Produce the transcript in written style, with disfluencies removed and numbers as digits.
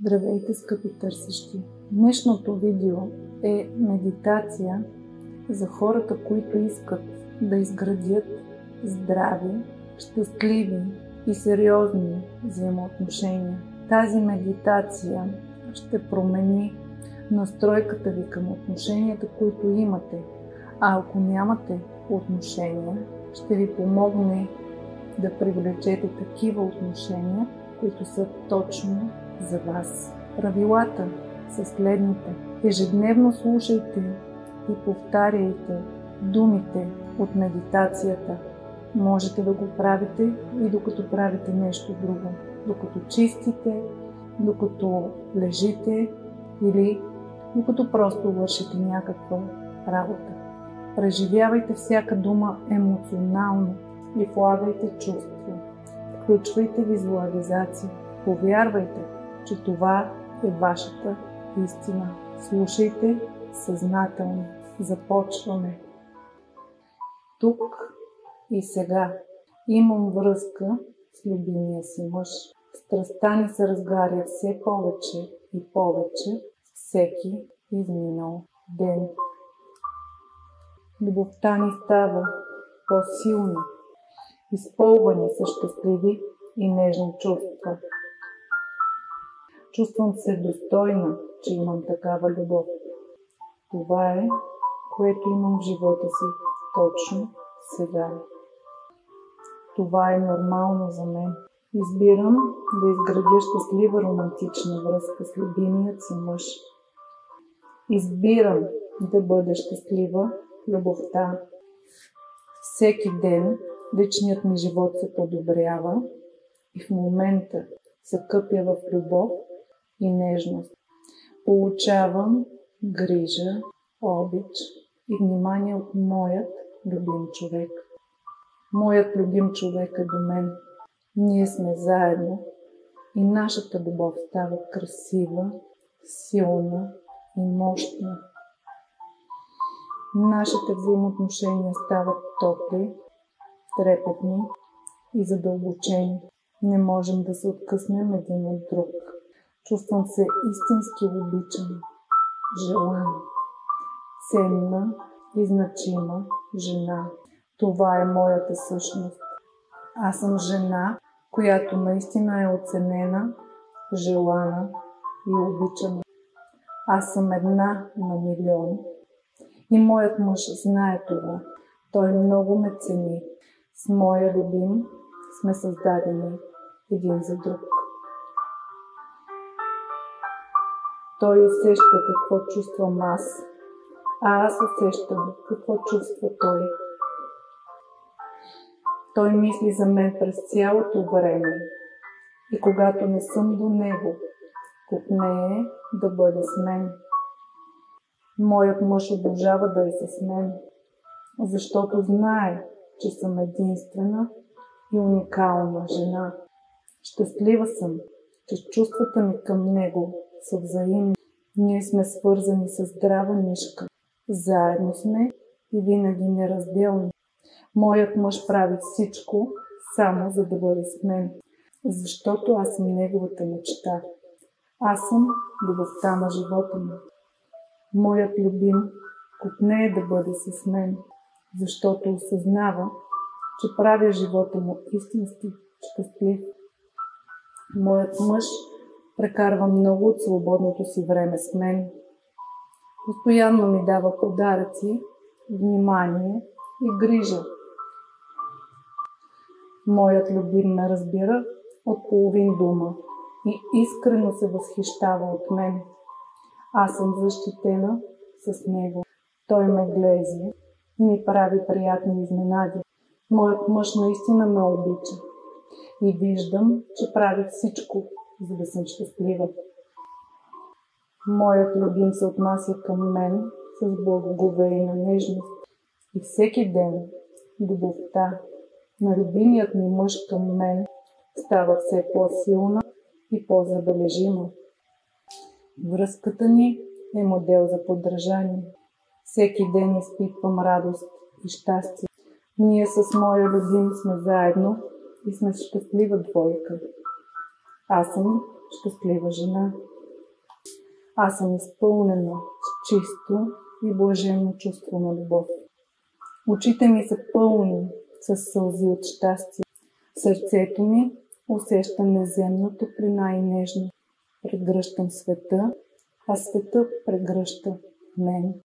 Здравейте, скъпи търсещи! Днешното видео е медитация за хората, които искат да изградят здрави, щастливи и сериозни взаимоотношения. Тази медитация ще промени настройката ви към отношенията, които имате. А ако нямате отношения, ще ви помогне да привлечете такива отношения, които са точно за вас. Правилата са следните. Ежедневно слушайте и повтаряйте думите от медитацията. Можете да го правите и докато правите нещо друго. Докато чистите, докато лежите или докато просто вършите някаква работа. Преживявайте всяка дума емоционално и влагайте чувство. Включвайте визуализация. Повярвайте, че това е вашата истина. Слушайте съзнателно. Започваме. Тук и сега имам връзка с любимия си мъж. Страстта ни се разгаря все повече и повече всеки изминал ден. Любовта ни става по-силна. Изпълвани са щастливи и нежни чувства. Чувствам се достойна, че имам такава любов. Това е, което имам в живота си точно сега. Това е нормално за мен. Избирам да изградя щастлива романтична връзка с любимият си мъж. Избирам да бъда щастлива в любовта. Всеки ден личният ми живот се подобрява и в момента се къпя в любов и нежност. Получавам грижа, обич и внимание от моят любим човек. Моят любим човек е до мен. Ние сме заедно и нашата любов става красива, силна и мощна. Нашите взаимоотношения стават топли, трепетни и задълбочени. Не можем да се откъснем един от друг. Чувствам се истински обичана, желана, ценна и значима жена. Това е моята същност. Аз съм жена, която наистина е оценена, желана и обичана. Аз съм една на милион. И моят мъж знае това. Той много ме цени. С моя любим сме създадени един за друг. Той усеща какво чувствам аз, а аз усещам какво чувства той. Той мисли за мен през цялото време и когато не съм до него, копнее да бъде с мен. Моят мъж обожава да е с мен, защото знае, че съм единствена и уникална жена. Щастлива съм, че чувствата ми към него са взаимни. Ние сме свързани с здрава нишка. Заедно сме и винаги неразделни. Моят мъж прави всичко, само за да бъде с мен, защото аз съм неговата мечта. Аз съм любовта на живота ми. Моят любим копнее да бъде с мен, защото осъзнава, че правя живота му истински щастлив. Моят мъж прекарва много от свободното си време с мен. Постоянно ми дава подаръци, внимание и грижа. Моят любим ме разбира от половин дума и искрено се възхищава от мен. Аз съм защитена с него. Той ме глези и ми прави приятни изненади. Моят мъж наистина ме обича и виждам, че прави всичко, за да съм щастлива. Моят любим се отнася към мен с благоговейна нежност и всеки ден любовта на любимият ми мъж към мен става все по-силна и по-забележима. Връзката ни е модел за подражание. Всеки ден изпитвам радост и щастие. Ние с моя любим сме заедно и сме щастлива двойка. Аз съм щастлива жена. Аз съм изпълнена с чисто и блаженно чувство на любов. Очите ми са пълни с сълзи от щастие. Сърцето ми усеща неземна топлина и нежност. Прегръщам света, а света прегръща мен.